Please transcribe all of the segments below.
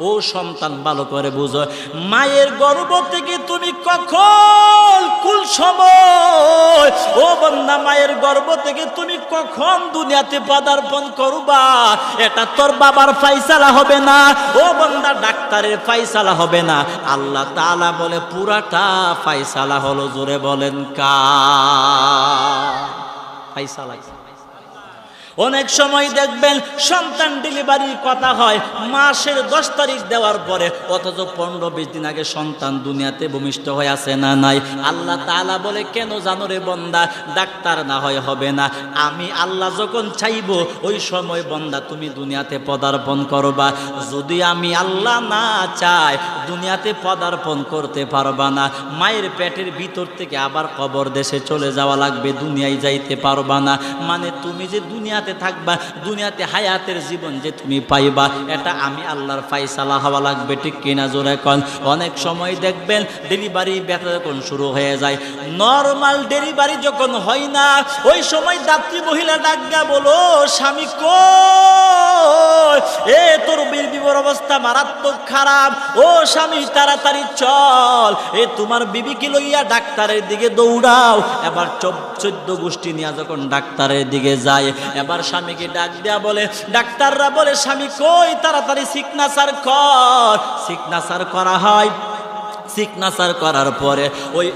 ও সন্তান ভালো করে বুঝো, মায়ের গর্ভ থেকে তুমি কখন কোন সময়, ও বান্দা মায়ের গর্ভ থেকে তুমি কখন দুনিয়াতে পদার্পণ করবা, এটা তোর বাবার ফাইসালা হবে না, ও বান্দা ডাক্তারের ফাইসালা হবে না, আল্লাহ তাআলা বলে পুরাটা ফাইসালা হলো। জোরে বলেন কার ফাইসালা? অনেক সময় দেখবেন সন্তান ডেলিভারির কথা হয় মাসের 10 তারিখ দেওয়ার পরে, অথচ 15-20 দিন আগে সন্তান দুনিয়াতে ভূমিষ্ঠ হয়ে আছে না নাই। আল্লাহ তাআলা বলে কেন জানো রে বান্দা, ডাক্তার না হয় হবে না, আমি আল্লাহ যখন চাইবো ওই সময় বান্দা তুমি দুনিয়াতে পদার্পণ করবা। যদি আমি আল্লাহ না চাই দুনিয়াতে পদার্পণ করতে পারবা না, মায়ের পেটের ভিতর থেকে আবার কবর দেশে চলে যাওয়া লাগবে, দুনিয়ায় যাইতে পারবা না। মানে তুমি যে দুনিয়া থাকবা, দুনিয়াতে হায়াতের জীবন যে তুমি পাইবা, এটা আমি আল্লাহর ফায়সালা হওয়া লাগবে, ঠিক কিনা জোরে কোন? অনেক সময় দেখবেন ডেলিভারি ব্যথা যখন শুরু হয়ে যায়, নরমাল ডেলিভারি যখন হয় না, ওই সময় দাত্রী মহিলা ডাক্কা বলো স্বামী কই, এ তোর বিবির অবস্থা মারাত্মক খারাপ, ও স্বামী তাড়াতাড়ি চল, এ তোমার বিবিকে লইয়া ডাক্তারের দিকে দৌড়াও। এবার 14 গোষ্ঠী নিয়ে যখন ডাক্তারের দিকে যায়, এবার স্বামীকে ডাক দেয়া বলে, ডাক্তাররা বলে স্বামী কই, তাড়াতাড়ি সিগনেচার কর। সিগনেচার করা হয়, সিগনেচার করার পরে ওই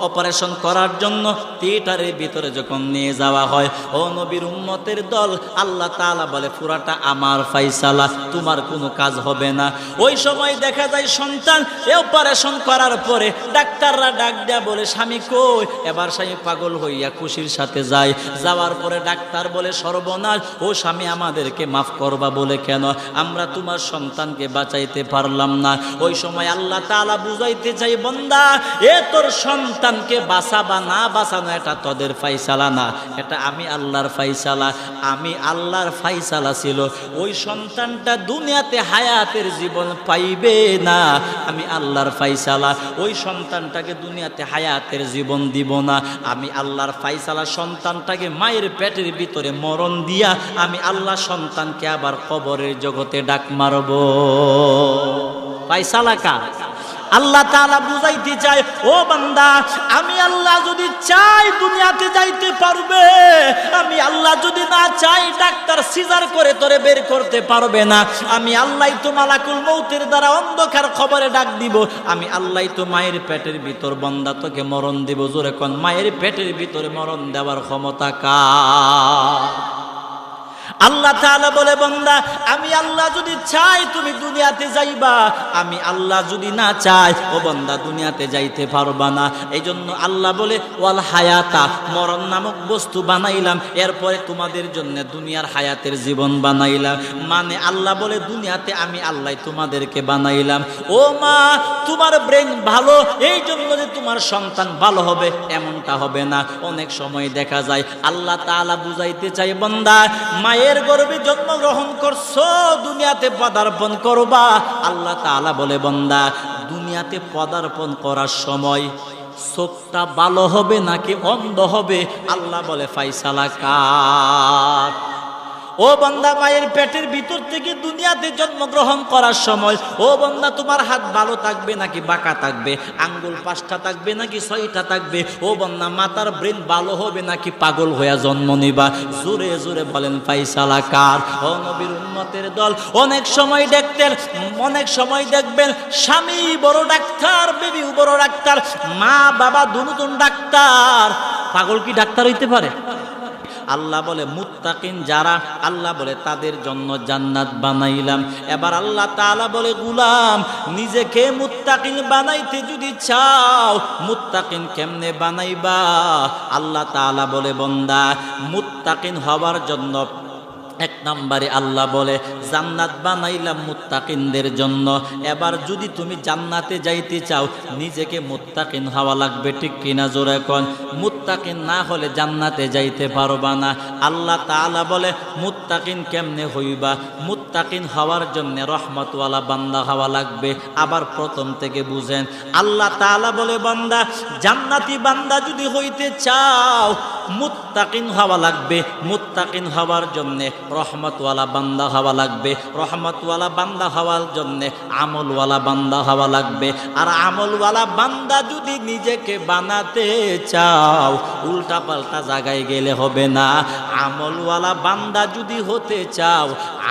অপারেশন করার জন্য থিয়েটারের ভিতরে যখন নিয়ে যাওয়া হয়, ও নবীর উম্মতের দল, আল্লাহ তাআলা বলে পুরাটা আমার ফায়সালা, তোমার কোনো কাজ হবে না। ওই সময় দেখা যায় সন্তান অপারেশন করার পরে ডাক্তাররা ডাক দেয়া বলে স্বামী কই, এবার স্বামী পাগল হইয়া খুশির সাথে যায়, যাওয়ার পরে ডাক্তার বলে সর্বনাশ, ও স্বামী আমাদেরকে মাফ করবা বলে কেন, আমরা তোমার সন্তানকে বাঁচাইতে পারলাম না। ওই সময় আল্লাহ তাআলা বুঝাইতে চাই বান্দা, এ তোর সন্তানকে বাঁচাবা না বাঁচানো এটা তোদের ফায়সালা না, এটা আমি আল্লাহর ফায়সালা। আমি আল্লাহর ফায়সালা ছিল ওই সন্তানটা দুনিয়াতে হায়াতের জীবন পাইবে না, আমি আল্লাহর ফায়সালা ওই সন্তানটাকে দুনিয়াতে হায়াতের জীবন দিব না, আমি আল্লাহর ফায়সালা সন্তানটাকে মায়ের পেটের ভিতরে মরণ দিয়া আমি আল্লাহ সন্তানকে আবার কবরের জগতে ডাক মারব। ফায়সালা কার? আল্লাহ তাআলা বুঝাইতে চায়, ও বান্দা আমি আল্লাহ যদি চাই দুনিয়াতে যাইতে পারবে, আমি আল্লাহ যদি না চাই ডাক্তার সিজার করে তোরে বের করতে পারবে না, আমি আল্লাহই তো মালাকুল মউতের দ্বারা অন্ধকার খবরে ডাক দিব, আমি আল্লাহই তো মায়ের পেটের ভিতর বান্দা তোকে মরণ দিব। জোরে কোন মায়ের পেটের ভিতরে মরণ দেওয়ার ক্ষমতা কার? আল্লাহ তাআলা বলে বান্দা আমি আল্লাহ যদি চাই তুমি দুনিয়াতে যাইবা, আমি আল্লাহ যদি না চাই ও বান্দা দুনিয়াতে যাইতে পারবা না। এই জন্য আল্লাহ বলে ওয়াল হায়াতা, মরণ নামক বস্তু বানাইলাম, এরপরে তোমাদের জন্য দুনিয়ার হায়াতের জীবন বানাইলাম। মানে আল্লাহ বলে দুনিয়াতে আমি আল্লাহ তোমাদেরকে বানাইলাম। ও মা তোমার ব্রেন ভালো এই জন্য যে তোমার সন্তান ভালো হবে এমনটা হবে না। অনেক সময় দেখা যায় আল্লাহ তাআলা বুঝাইতে চাই বান্দা মায়ের গর্ভে জন্মগ্রহণ করছো, দুনিয়াতে পদার্পণ করবা। আল্লাহ তাআলা বলে বান্দা দুনিয়াতে পদার্পণ করার সময় চোখটা ভালো হবে নাকি অন্ধ হবে, আল্লাহ বলে ফায়সালা কার? ও বান্দা মায়ের পেটের ভিতর থেকে দুনিয়াতে জন্মগ্রহণ করার সময় ও বান্দা তোমার হাত ভালো থাকবে নাকি বাঁকা থাকবে, আঙ্গুল 5টা থাকবে নাকি 6টা থাকবে, ও বান্দা মাথার ব্রেন ভালো হবে নাকি পাগল হইয়া জন্ম নিবা? জোরে জোরে বলেন ফায়সালা কার? ও নবীর উম্মতের দল, অনেক সময় দেখবেন স্বামী বড় ডাক্তার, বিবিও বড় ডাক্তার, মা বাবা দুজন ডাক্তার, পাগল কি ডাক্তার হইতে পারে? আল্লাহ বলে মুত্তাকিন যারা, আল্লাহ বলে তাদের জন্য জান্নাত বানাইলাম। এবার আল্লাহ তাআলা বলে গোলাম নিজেকে মুত্তাকিন বানাইতে যদি চাও মুত্তাকিন কেমনে বানাইবা? আল্লাহ তাআলা বলে বান্দা মুত্তাকিন হওয়ার জন্য 1 নম্বরে আল্লাহ বলে জান্নাত বানাইলাম মুত্তাকিনদের জন্য। এবার যদি তুমি জান্নাতে যাইতে চাও নিজেকে মুত্তাকিন হওয়া লাগবে, ঠিক কিনা জোরে কোন? মুত্তাকিন না হলে জান্নাতে যাইতে পারবা না। আল্লাহ তাআলা বলে মুত্তাকিন কেমনে হইবা? মুত্তাকিন হওয়ার জন্য রহমতওয়ালা বান্দা হওয়া লাগবে। আবার প্রথম থেকে বুঝেন, আল্লাহ তাআলা বলে বান্দা জান্নাতি বান্দা যদি হইতে চাও মুত্তাকিন হওয়া লাগবে। মুত্তাকিন হওয়ার জন্যে রহমতওয়ালা বান্দা হওয়া লাগবে। রহমতওয়ালা বান্দা হওয়ার জন্যে আমলওয়ালা বান্দা হওয়া লাগবে। আর আমলওয়ালা বান্দা যদি নিজেকে বানাতে চাও, উল্টা পাল্টা জায়গায় গেলে হবে না। আমলওয়ালা বান্দা যদি হতে চাও,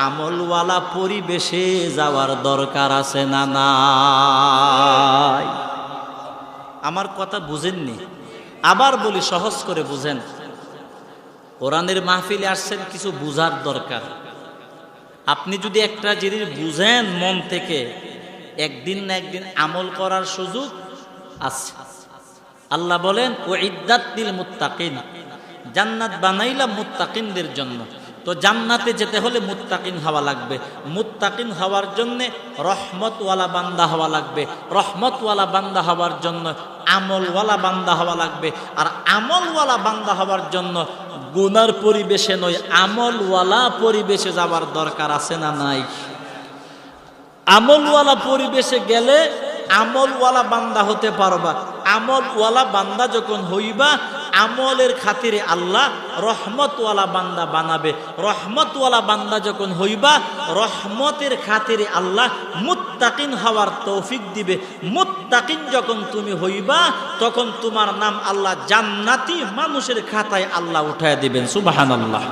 আমলওয়ালা পরিবেশে যাওয়ার দরকার আছে না নাই? আমার কথা বুঝেননি? আবার বলি, সহজ করে বুঝেন। কোরআনের মাহফিলে আসছেন, কিছু বুঝার দরকার। আপনি যদি একটা জিনিস বুঝেন মন থেকে, একদিন না একদিন আমল করার সুযোগ আছে। আল্লাহ বলেন উইদ্দাত লিল মুত্তাকিন, জান্নাত বানাইলাম মুত্তাকিনদের জন্য। তো জান্নাতে যেতে হলে মুত্তাকিন হওয়া লাগবে। মুত্তাকিন হওয়ার জন্য রহমতওয়ালা বান্দা হওয়া লাগবে। রহমতওয়ালা বান্দা হওয়ার জন্য আমলওয়ালা বান্দা হওয়া লাগবে। আর আমলওয়ালা বান্দা হওয়ার জন্য গুনার পরিবেশে নয়, আমলওয়ালা পরিবেশে যাওয়ার দরকার আছে না নাই? আমলওয়ালা পরিবেশে গেলে আমলওয়ালা বান্দা হতে পারবা। আমলওয়ালা বান্দা যখন হইবা, আমলের খাতিরে আল্লাহ রহমতওয়ালা বান্দা বানাবে। রহমতওয়ালা বান্দা যখন হইবা, রহমতের খাতিরে আল্লাহ মুত্তাকিন হওয়ার তৌফিক দিবে। মুত্তাকিন যখন তুমি হইবা, তখন তোমার নাম আল্লাহ জান্নাতি মানুষের খাতায় আল্লাহ উঠায় দিবেন। সুবহানাল্লাহ।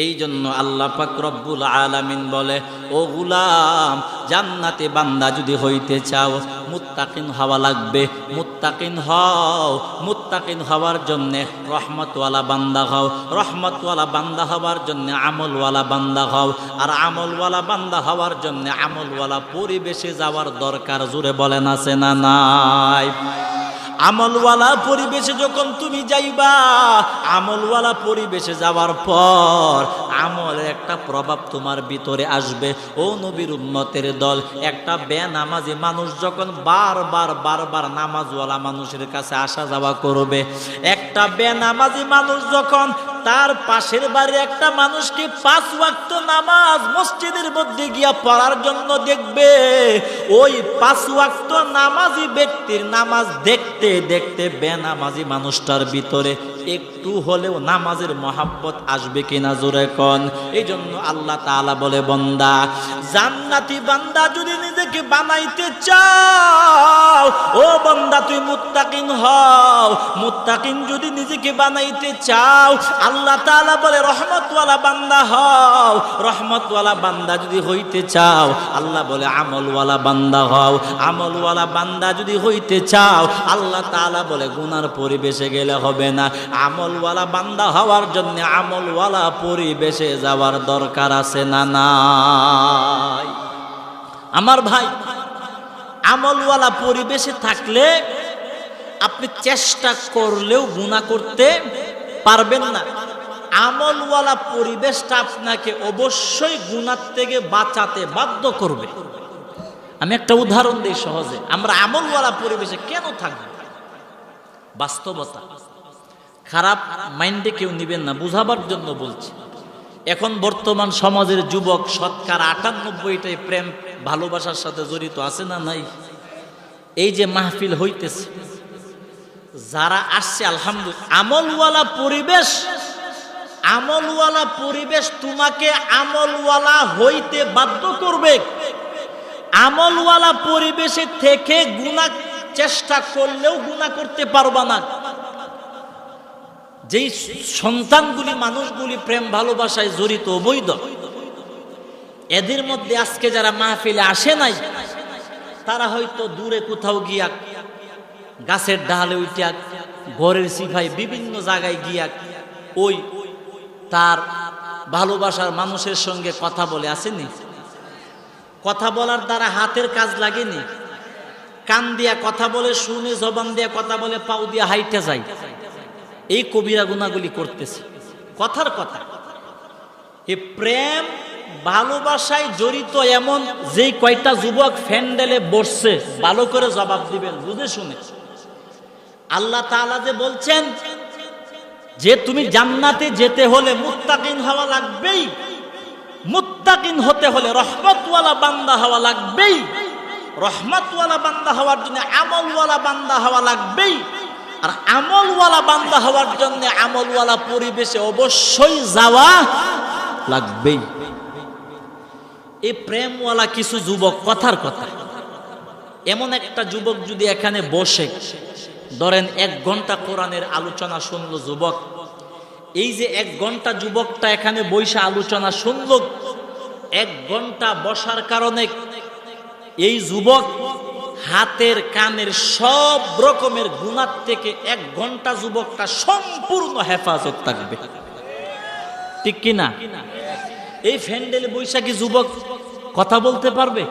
এই জন্য আল্লাহ পাক রব্বুল আলামিন বলে, ও গুলাম, জান্নাতে বান্দা যদি হইতে চাও, মুত্তাকিন হওয়া লাগবে। মুত্তাকিন হও। মুত্তাকিন হওয়ার জন্যে রহমতওয়ালা বান্দা হও। রহমতওয়ালা বান্দা হওয়ার জন্যে আমলওয়ালা বান্দা হও। আর আমলওয়ালা বান্দা হওয়ার জন্যে আমলওয়ালা পরিবেশে যাওয়ার দরকার। জোরে বলেন আছে না নাই? আমলওয়ালা পরিবেশে যখন তুমি যাইবা, আমলওয়ালা পরিবেশে যাওয়ার পর আমলের একটা প্রভাব তোমার ভিতরে আসবে। ও নবীর উম্মতের দল, একটা বেনামাজি মানুষ যখন বারবার নামাজওয়ালা মানুষের কাছে আসা যাওয়া করবে, একটা বেনামাজি মানুষ যখন তার পাশের বাড়ির একটা মানুষকে 5 ওয়াক্ত নামাজ মসজিদের মধ্যে গিয়া পড়ার জন্য দেখবে, ওই 5 ওয়াক্ত নামাজি ব্যক্তির নামাজ দেখতে দেখতে বেনামাজি মানুষটার ভিতরে একটু হলেও নামাজের মহাব্বত আসবে কিনা? জোরে কোন। এই জন্য আল্লাহ তাআলা বলে, বান্দা, জান্নাতি বান্দা যদি নিজেকে বানাইতে চাও, ও বান্দা তুই মুত্তাকিন হও। মুত্তাকিন যদি নিজেকে বানাইতে চাও, আল্লাহ তাআলা বলে রহমতওয়ালা বান্দা হও। রহমতওয়ালা বান্দা যদি হইতে চাও, আল্লাহ বলে আমলওয়ালা বান্দা হও। আমলওয়ালা বান্দা যদি হইতে চাও, আল্লাহ তাআলা বলে গুনার পরিবেশে গেলে হবে না। আমলওয়ালা বান্দা হওয়ার জন্য আমলওয়ালা পরিবেশে যাওয়ার দরকার আছে না নাই? আমার ভাই, আমলওয়ালা পরিবেশে থাকলে আপনি চেষ্টা করলেও গুনাহ করতে পারবেন না। আমলওয়ালা পরিবেশটা আপনাকে অবশ্যই গুনাহ থেকে বাঁচাতে বাধ্য করবে। আমি একটা উদাহরণ দিই সহজে। আমরা আমলওয়ালা পরিবেশে কেন থাকব? বাস্তবতা। খারাপ মাইন্ডে কেউ নিবেন না, বুঝাবার জন্য বলছি। এখন বর্তমান সমাজের যুবক শতকরা 98টাই প্রেম ভালোবাসার সাথে জড়িত আছে না নাই? এই যে মাহফিল হইতেছে, যারা আসছে আলহামদুলিল্লাহ, আমলওয়ালা পরিবেশ তোমাকে আমলওয়ালা হইতে বাধ্য করবে। আমলওয়ালা পরিবেশে থেকে গুনাহ চেষ্টা করলেও গুনাহ করতে পারবা না। যেই সন্তানগুলি, মানুষগুলি প্রেম ভালোবাসায় জড়িত অবৈধ, এদের মধ্যে আজকে যারা মাহফিলে আসে নাই, তারা হয়তো দূরে কোথাও গিয়া, গাছের ডালে উঠিয়া, ঘরের সিফাই বিভিন্ন জায়গায় গিয়া ওই তার ভালোবাসার মানুষের সঙ্গে কথা বলে আসেনি। কথা বলার দ্বারা হাতের কাজ লাগেনি, কান দিয়া কথা বলে, শুনে জবান দিয়া কথা বলে, পাও দিয়া হাইটে যায়। এই কবিরা গুনাহগুলি করতেছে। কথার কথা, এই প্রেম ভালোবাসায় জড়িত এমন যেই কয়টা যুবক ফ্যান্ডেলে বসছে, ভালো করে জবাব দিবেন বুঝে শুনে। আল্লাহ তাআলা যে বলছেন যে তুমি জান্নাতে যেতে হলে মুত্তাকিন হওয়া লাগবেই, মুত্তাকিন হতে হলে রহমতওয়ালা বান্দা হওয়া লাগবেই। রহমতওয়ালা বান্দা হওয়ার জন্য আমলওয়ালা বান্দা হওয়া লাগবেই। আর আমলওয়ালা বান্দা হওয়ার জন্য আমলওয়ালা পরিবেশে অবশ্যই যাওয়া লাগবেই। এই প্রেমওয়ালা কিছু যুবক, কথার কথা, এমন একটা যুবক যদি এখানে বসে, ধরেন 1 ঘন্টা কোরআনের আলোচনা শুনলো যুবক, এই যে 1 ঘন্টা যুবকটা এখানে বইসা আলোচনা শুনলো, 1 ঘন্টা বসার কারণে এই যুবক হাতের কানের সব রকমের গুনাহ থেকে 1 ঘন্টা যুবকটা সম্পূর্ণ হেফাজত থাকবে, ঠিক কিনা? এই ফ্যান্ডেলে বৈশাখী যুবক কথা বলতে পারবে?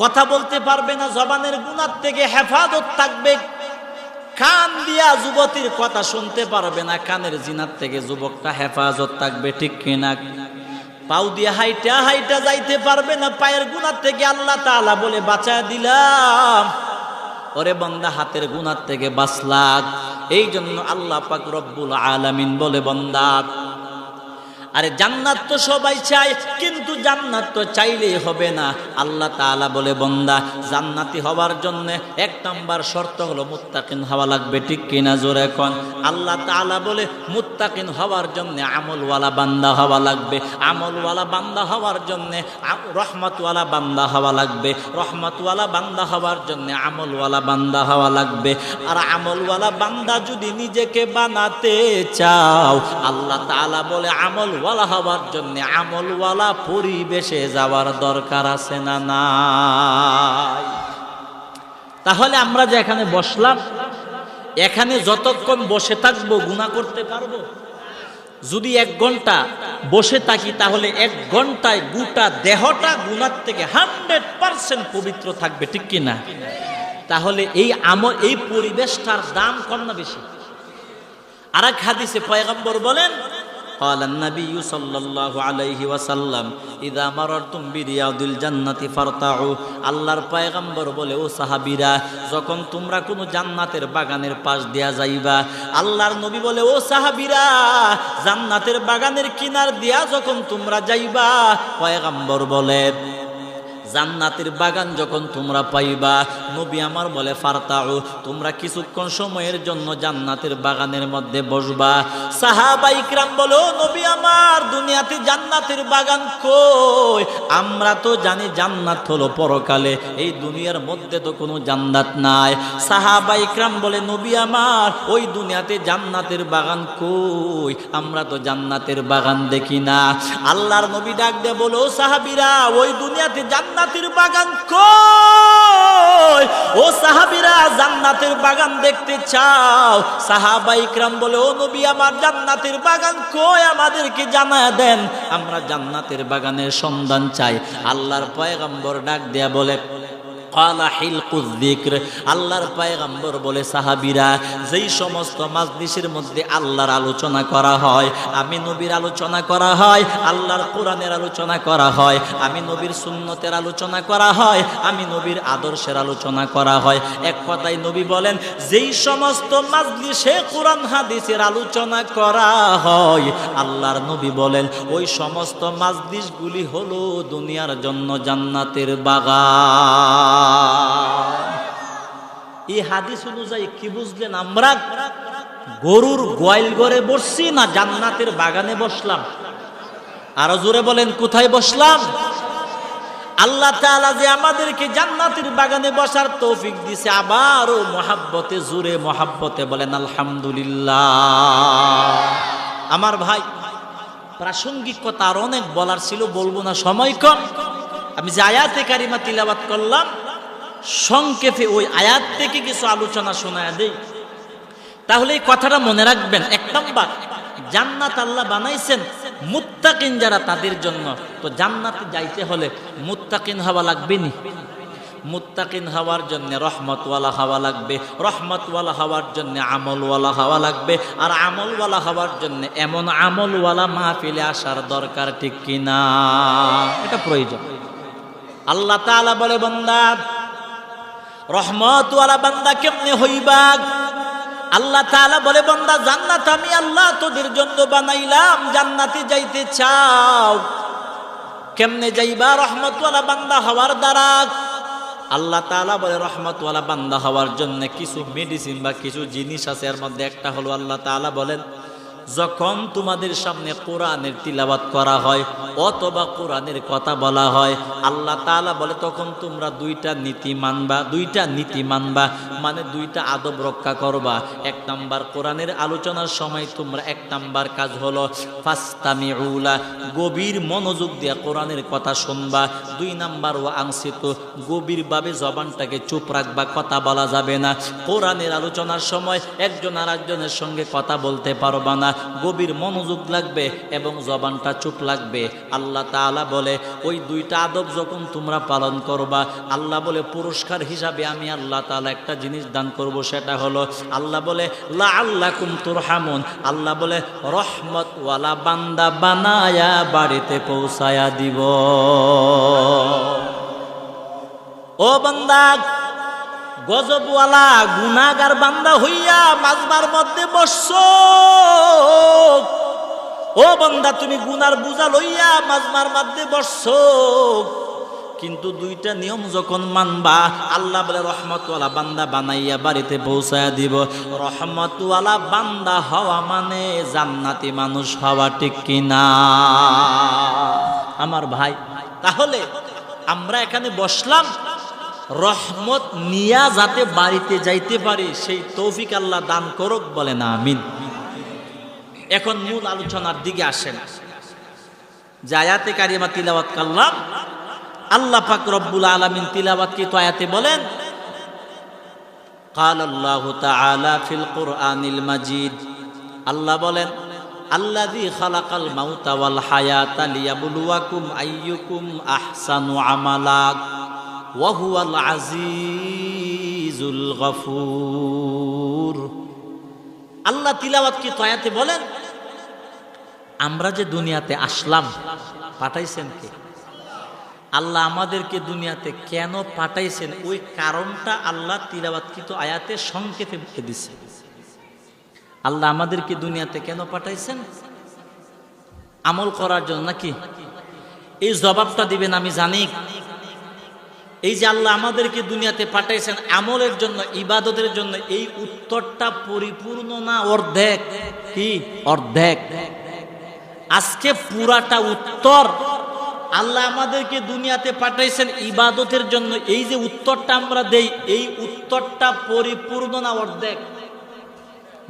কথা বলতে পারবে না। জবানের গুনাহ থেকে হেফাজত থাকবে। কান দিয়া যুবতীর কথা শুনতে পারবে না, কানের জিনার থেকে যুবকটা হেফাজত থাকবে, ঠিক কিনা? পাও দিয়ে হাইটা হাইটা যাইতে পারবে না, পায়ের গুনাহ থেকে আল্লাহ তাআলা বলে বাঁচায় দিলাম। ওরে বান্দা, হাতের গুনাহ থেকে বাঁচলাক। এই জন্য আল্লাহ পাক রব্বুল আলামিন বলে, বান্দা আরে জান্নাত তো সবাই চায়, কিন্তু জান্নাত তো চাইলেই হবে না। আল্লাহ তাআলা বলে, বান্দা জান্নাতি হওয়ার জন্য 1 নাম্বার শর্ত হলো মুত্তাকিন হওয়া লাগবে, ঠিক কিনা? জোরে কোন। আল্লাহ তাআলা বলে মুত্তাকিন হওয়ার জন্য আমলওয়ালা বান্দা হওয়া লাগবে। আমলওয়ালা বান্দা হওয়ার জন্য রহমতওয়ালা বান্দা হওয়া লাগবে। রহমতওয়ালা বান্দা হওয়ার জন্য আমলওয়ালা বান্দা হওয়া লাগবে। আর আমলওয়ালা বান্দা যদি নিজেকে বানাতে চাও, আল্লাহ তাআলা বলে আমলওয়ালা হওয়ার জন্য আমলওয়ালা পরিবেশে যাওয়ার দরকার আছে না নাই? তাহলে আমরা যে এখানে বসলাম, এখানে যতক্ষণ বসে থাকবো গুনাহ করতে পারবো? যদি 1 ঘন্টা বসে থাকি, তাহলে 1 ঘন্টায় গোটা দেহটা গুনাহ থেকে 100% পবিত্র থাকবে, ঠিক কিনা? তাহলে এই পরিবেশটার দাম কম না বেশি? আরেক হাদিসে পয়গম্বর বলেন, قال النبي صلى الله عليه وسلم اذا مررتم برياض الجنه فارتعوا। আল্লাহর পয়গম্বর বলে, ও সাহাবীরা, যখন তোমরা কোন জান্নাতের বাগানের পাশ দিয়া যাইবা, আল্লাহর নবী বলে, ও সাহাবীরা, জান্নাতের বাগানের কিনার দিয়া যখন তোমরা যাইবা, পয়গম্বর বলে জান্নাতের বাগান যখন তোমরা পাইবা, নবী আমার বলে ফারতাউ, তোমরা কিছুক্ষণ সময়ের জন্য জান্নাতের বাগানের মধ্যে বসবা। সাহাবায়ে ইকরাম বলো, নবী আমার, দুনিয়াতে জান্নাতের বাগান কই? আমরা তো জানি জান্নাত হলো পরকালে, এই দুনিয়ার মধ্যে তো কোনো জান্নাত নাই। সাহাবায়ে ইকরাম বলে, নবী আমার, ওই দুনিয়াতে জান্নাতের বাগান কই? আমরা তো জান্নাতের বাগান দেখি না। আল্লাহর নবী ডাক দিয়ে বলো, সাহাবীরা, ওই দুনিয়াতে জান্নাতের বাগান কই? ও সাহাবীরা, জান্নাতের বাগান দেখতে চাও? সাহাবায়ে ইকরাম বলে, ও নবী আমার, জান্নাতের বাগান কই? আমাদেরকে জানায় দেন, আমরা জান্নাতের বাগানের সন্ধান চাই। আল্লাহর পয়গম্বর ডাক দেয়া বলে, ক্বালা হিলকুয যিকর। আল্লাহর পয়গম্বর বলে, সাহাবীরা, যেই সমস্ত মাজলিসের মধ্যে আল্লাহর আলোচনা করা হয়, আমি নবীর আলোচনা করা হয়, আল্লাহর কোরআনের আলোচনা করা হয়, আমি নবীর সুন্নতের আলোচনা করা হয়, আমি নবীর আদর্শের আলোচনা করা হয়, এক কথায় নবী বলেন, যেই সমস্ত মাজলিসে কোরআন হাদিসের আলোচনা করা হয়, আল্লাহর নবী বলেন, ওই সমস্ত মাজলিসগুলি হলো দুনিয়ার জন্য জান্নাতের বাগান। এই হাদিস অনুযায়ী কি বুঝলেন? আমরা গরুর গোয়াল ঘরে বসছি না জান্নাতের বাগানে বসলাম? আরো জোরে বলেন, কোথায় বসলাম? আল্লাহ তাআলা যে আমাদেরকে জান্নাতের বাগানে বসার তৌফিক দিয়েছে, আবারও মহাব্বতে, জোরে মহাব্বতে বলেন আলহামদুলিল্লাহ। আমার ভাই, প্রাসঙ্গিক কথা আর অনেক বলার ছিল, বলবো না, সময় কম। আমি যে আয়াতে কারিমা তিলাওয়াত করলাম, সংক্ষেপে ওই আয়াত থেকে কিছু আলোচনা শোনায় দেই। তাহলে এই কথাটা মনে রাখবেন। 1 নাম্বার, জান্নাত আল্লাহ বানাইছেন মুত্তাকিন যারা, তাদের জন্য। তো জান্নাতে যাইতে হলে মুত্তাকিন হওয়া লাগবে নি? মুত্তাকিন হওয়ার জন্য রহমতওয়ালা হওয়া লাগবে, রহমতওয়ালা হওয়ার জন্য আমলওয়ালা হওয়া লাগবে, আর আমলওয়ালা হওয়ার জন্য এমন আমলওয়ালা মাহফিলে আসার দরকার, ঠিক কিনা? এটা প্রয়োজন। আল্লাহ তাআলা বলে, বান্দা, রহমতওয়ালা বান্দা কেমনে হইবা? আল্লাহ তাআলা বলে, বান্দা, জান্নাত আমি আল্লাহ তোদের জন্য বানাইলাম, জান্নাতে যাইতে চাও? কেমনে যাইবা? রহমতওয়ালা বান্দা হওয়ার দ্বারা। আল্লাহ তাআলা বলে রহমতওয়ালা বান্দা হওয়ার জন্য কিছু মেডিসিন বা কিছু জিনিস আছে, এর মধ্যে একটা হলো আল্লাহ তাআলা বলেন যখন তোমাদের সামনে কোরআনের তিলাওয়াত করা হয় অথবা কোরআনের কথা বলা হয়, আল্লাহ তাআলা বলে তখন তোমরা দুইটা নীতি মানবা, মানে দুইটা আদব রক্ষা করবা। এক নাম্বার, কোরআনের আলোচনার সময় তোমরা এক নাম্বার কাজ হলো ফাস্তামিউলা, গভীর মনোযোগ দিয়ে কোরআনের কথা শুনবা। দুই নাম্বার, ওয়া আনসিতু, গভীরভাবে জবানটাকে চুপ রাখবা, কথা বলা যাবে না। কোরআনের আলোচনার সময় একজন আর একজনের সঙ্গে কথা বলতে পারবা না, গভীর মনোযোগ লাগবে এবং জবানটা চুপ লাগবে। আল্লাহ তাআলা বলে ওই দুইটা আদব যখন তোমরা পালন করবা, আল্লাহ বলে পুরস্কার হিসাবে আমি আল্লাহ তাআলা একটা জিনিস দান করব, সেটা হলো আল্লাহ বলে লাআল্লাকুম তুরহামুন, আল্লাহ বলে রহমতওয়ালা বান্দা বানায়া বাড়িতে পৌঁছায়া দিব। ও বান্দা, গজবওয়ালা গুনাহগার বান্দা হইয়া মাজমার মধ্যে বসছো। ও বান্দা, তুমি গুনার বোঝা লইয়া মাজমার মধ্যে বসছো, কিন্তু দুইটা নিয়ম যখন মানবা, আল্লাহ বলে রহমতওয়ালা বান্দা বানাইয়া বাড়িতে পৌঁছায়া দিব। রহমতওয়ালা বান্দা হওয়া মানে জান্নাতি মানুষ হওয়া, ঠিক কিনা আমার ভাই? তাহলে আমরা এখানে বসলাম রহমত নিয়া যাতে বাড়িতে যাইতে পারি, সেই তৌফিক আল্লাহ দান করুক, বলেন আমিন। এখন মূল আলোচনার দিকে আসেন। যে আয়াতে কারিমা তিলাওয়াত করলাম, আল্লাহ পাক রব্বুল আলামিন তিলাওয়াত কি তো আয়াতে বলেন, ক্বালাল্লাহু তাআলা ফিল কুরআনিল মাজিদ, আল্লাহ বলেন আল্লাযী খালাকাল মাউতা ওয়াল হায়াতা লিয়াবলুয়াকুম আইয়ুকুম আহসানু আমালা ওয়া হুয়াল আজিজুল গফুর। আল্লাহ তিলাওয়াত কি তো আয়াতে বলেন আমরা যে দুনিয়াতে আসলাম, পাঠাইছেন কে? আল্লাহ আমাদেরকে দুনিয়াতে কেন পাঠাইছেন ওই কারণটা আল্লাহ তিলাওয়াত কি তো আয়াতে সংক্ষেপে বলে দিয়েছে। আল্লাহ আমাদেরকে দুনিয়াতে কেন পাঠাইছেন? আমল করার জন্য নাকি? এই জবাবটা দিবেন আমি জানি। এই যে আল্লাহ আমাদেরকে দুনিয়াতে পাঠাইছেন আমলের জন্য, ইবাদতের জন্য, এই উত্তরটা পরিপূর্ণ না অর্ধেক? কি অর্ধেক? আজকে পুরাটা উত্তর। আল্লাহ আমাদেরকে দুনিয়াতে পাঠাইছেন ইবাদতের জন্য, এই যে উত্তরটা আমরা দেই, এই উত্তরটা পরিপূর্ণ না অর্ধেক?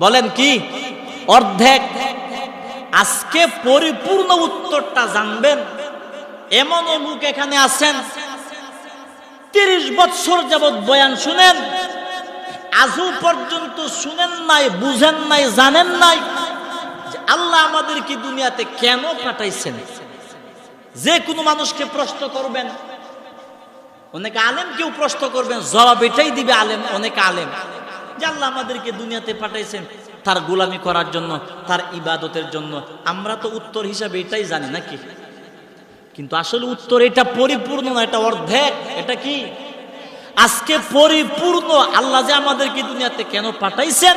বলেন কি অর্ধেক? আজকে পরিপূর্ণ উত্তরটা জানবেন এমন লোক এখানে আছেন 30 বছর যাবৎ বয়ান শুনেন, আজও পর্যন্ত শুনেন নাই, বুঝেন নাই, জানেন নাই যে আল্লাহ আমাদেরকে দুনিয়াতে কেন পাঠাইছেন। যে কোনো মানুষকে প্রশ্ন করবেন, অনেক আলেম কেউ প্রশ্ন করবেন, জবাব এটাই দিবে আলেম, অনেক আলেম, যে আল্লাহ আমাদেরকে দুনিয়াতে পাঠাইছেন তার গোলামি করার জন্য, তার ইবাদতের জন্য। আমরা তো উত্তর হিসাবে এটাই জানি নাকি? কিন্তু আসলে উত্তর এটা পরিপূর্ণ না, এটা অর্ধেক। এটা কি? আজকে পরিপূর্ণ আল্লাহ যে আমাদেরকে দুনিয়াতে কেন পাঠাইছেন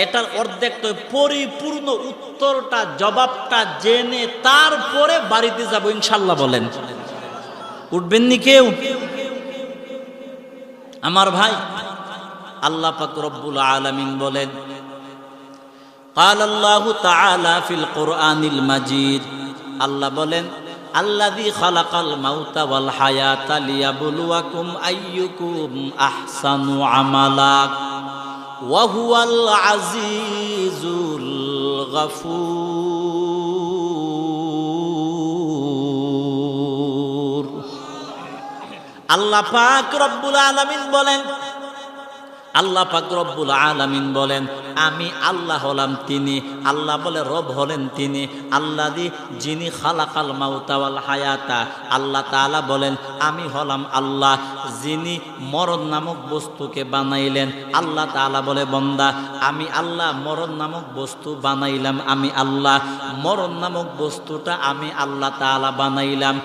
এটার অর্ধেক তো। পরিপূর্ণ উত্তরটা, জবাবটা জেনে তারপরে বাড়িতে যাব ইনশাআল্লাহ। বলেন উঠবেন নি কেউ? আমার ভাই, আল্লাহ পাক রব্বুল আলামিন বলেন ক্বালাল্লাহু তাআলা ফিল কুরআনিল মাজিদ, আল্লাহ বলেন আল্লাযী খালাকাল মাউতা ওয়াল হায়াতা লিয়াবলুয়াকুম আইয়ুকুম আহসানু আমালা ওয়া হুয়াল আজিজুল গফুর। আল্লাহ পাক রব্বুল আলামিন বলেন, আল্লাহ পাক রব্বুল আলামিন বলেন আমি আল্লাহ হলাম তিনি। আল্লাহ বলে রব হলেন তিনি। আল্লাযী, যিনি খালাকাল মাউতা ওয়াল হায়াতা, আল্লাহ তাআলা বলেন আমি হলাম আল্লাহ যিনি মরণ নামক বস্তুকে বানাইলেন। আল্লাহ তাআলা বলে বান্দা আমি আল্লাহ মরণ নামক বস্তু বানাইলাম, আমি আল্লাহ মরণ নামক বস্তুটা আমি আল্লাহ তাআলা বানাইলাম।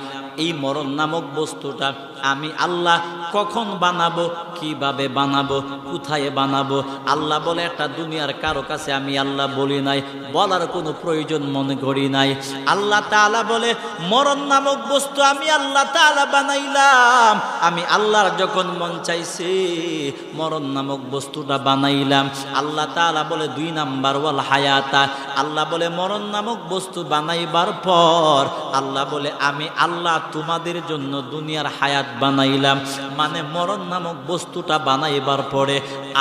এই মরণ নামক বস্তুটা আমি আল্লাহ কখন বানাবো, কিভাবে বানাবো, কোথায় বানাবো। আল্লাহ বলে এটা দুনিয়ার কারো কাছে আমি আল্লাহ বলি নাই, বলার কোনো প্রয়োজন মনে করি নাই। আল্লাহ তাআলা বলে মরণ নামক বস্তু আমি আল্লাহ তাআলা বানাইলাম। আমি আল্লাহর যখন মন চাইছে মরণ নামক বস্তুটা বানাইলাম। আল্লাহ তাআলা বলে 2 নাম্বার ওয়াল হায়াতা। আল্লাহ বলে মরণ নামক বস্তু বানাইবার পর আল্লাহ বলে আমি আল্লাহ তোমাদের জন্য দুনিয়ার হায়াত বানাইলাম। মানে মরণ নামক বস্তুটা বানাইবার পরে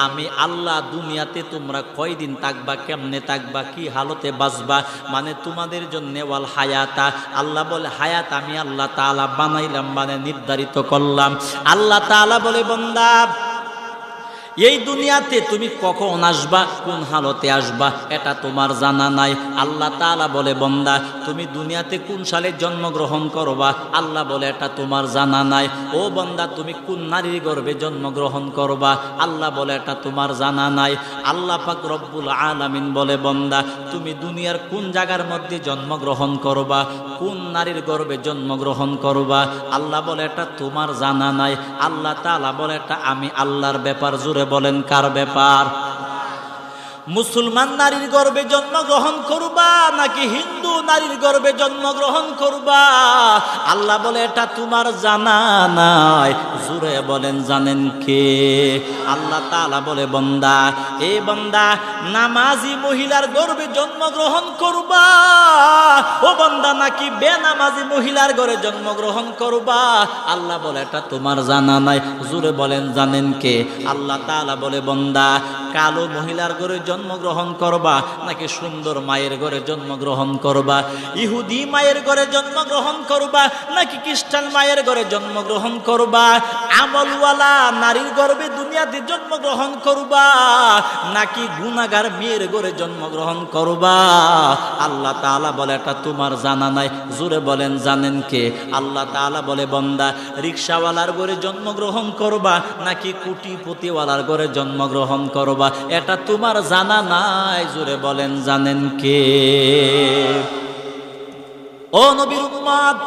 আমি আল্লাহ দুনিয়াতে তোমরা কয়দিন থাকবা, কেমনে থাকবা, কি হালতে বাঁচবা, মানে তোমাদের জন্য ওয়াল হায়াতা। আল্লাহ বলে হায়াত আমি আল্লাহ তাআলা বানাইলাম, মানে নির্ধারিত করলাম। আল্লাহ তাআলা বলে বান্দা এই দুনিয়াতে তুমি কখন আসবা, কোন হালতে আসবা এটা তোমার জানা নাই। আল্লাহ তাআলা বলে বান্দা তুমি দুনিয়াতে কোন সালে জন্মগ্রহণ করবা, আল্লাহ বলে এটা তোমার জানা নাই। ও বান্দা তুমি কোন নারীর গর্ভে জন্মগ্রহণ করবা, আল্লাহ বলে এটা তোমার জানা নাই। আল্লাহ পাক রব্বুল আলামিন বলে বান্দা তুমি দুনিয়ার কোন জায়গার মধ্যে জন্মগ্রহণ করবা, কোন নারীর গর্ভে জন্মগ্রহণ করবা, আল্লাহ বলে এটা তোমার জানা নাই। আল্লাহ তাআলা বলে এটা আমি আল্লাহর ব্যাপার। জোরে বলেন কার ব্যাপার? মুসলমান নারীর গর্ভে জন্মগ্রহণ করবা নাকি হিন্দু নারীর গর্ভে জন্মগ্রহণ করবা, আল্লাহ বলে এটা তোমার জানা নাই। জোরে বলেন জানেন কে? আল্লাহ তাআলা বলে বান্দা এ বান্দা নামাজি মহিলার গর্ভে জন্মগ্রহণ করবা ও বান্দা নাকি বেনামাজি মহিলার গর্ভে জন্মগ্রহণ করবা, আল্লাহ বলে এটা তোমার জানা নাই। জোরে বলেন জানেন কে? আল্লাহ তাআলা বলে বান্দা কালো মহিলার ঘরে জন্মগ্রহণ করবা নাকি সুন্দর মায়ের ঘরে জন্মগ্রহণ করবা, ইহুদি মায়ের ঘরে জন্মগ্রহণ করবা নাকি খ্রিস্টান মায়ের ঘরে জন্মগ্রহণ করবা, আমলওয়ালা নারীর গর্ভে দুনিয়াতে জন্মগ্রহণ করবা নাকি গুনাহগার মেয়ের ঘরে জন্মগ্রহণ করবা, আল্লাহ তাআলা বলে এটা তোমার জানা নাই। জোরে বলেন জানেন কে? আল্লাহ তাআলা বলে বান্দা রিকশাওয়ালার ঘরে জন্মগ্রহণ করবা নাকি কোটিপতিওয়ালার ঘরে জন্মগ্রহণ করবা, এটা তোমার জানা নাই। জোরে বলেন জানেন কে? ও নবীর উম্মত